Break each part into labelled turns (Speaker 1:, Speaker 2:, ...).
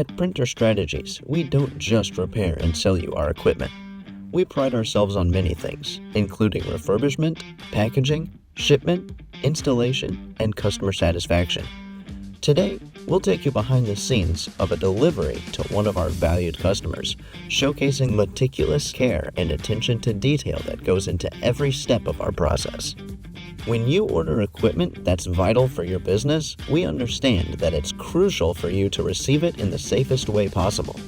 Speaker 1: At Printer Strategies, we don't just repair and sell you our equipment. We pride ourselves on many things, including refurbishment, packaging, shipment, installation, and customer satisfaction. Today, we'll take you behind the scenes of a delivery to one of our valued customers, showcasing meticulous care and attention to detail that goes into every step of our process. When you order equipment that's vital for your business, we understand that it's crucial for you to receive it in the safest way possible.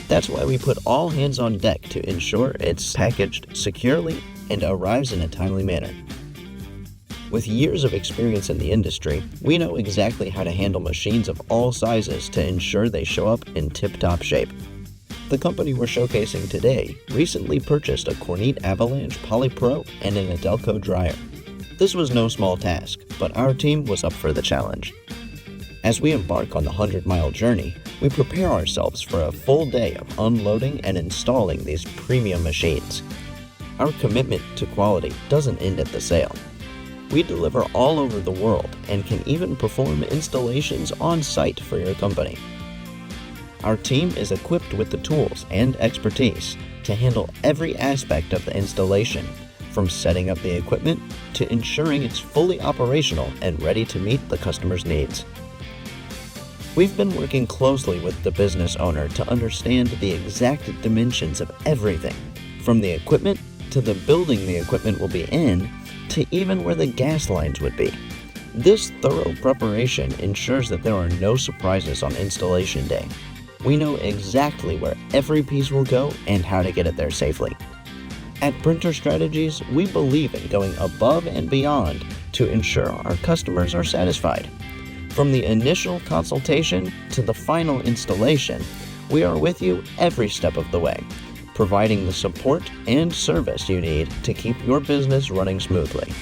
Speaker 1: That's why we put all hands on deck to ensure it's packaged securely and arrives in a timely manner. With years of experience in the industry, we know exactly how to handle machines of all sizes to ensure they show up in tip-top shape. The company we're showcasing today recently purchased a Kornit Avalanche Polypro and an Adelco dryer. This was no small task, but our team was up for the challenge. As we embark on the 100-mile journey, we prepare ourselves for a full day of unloading and installing these premium machines. Our commitment to quality doesn't end at the sale. We deliver all over the world and can even perform installations on site for your company. Our team is equipped with the tools and expertise to handle every aspect of the installation, from setting up the equipment to ensuring it's fully operational and ready to meet the customer's needs. We've been working closely with the business owner to understand the exact dimensions of everything, from the equipment to the building the equipment will be in, to even where the gas lines would be. This thorough preparation ensures that there are no surprises on installation day. We know exactly where every piece will go and how to get it there safely. At Printer Strategies, we believe in going above and beyond to ensure our customers are satisfied. From the initial consultation to the final installation, we are with you every step of the way, providing the support and service you need to keep your business running smoothly.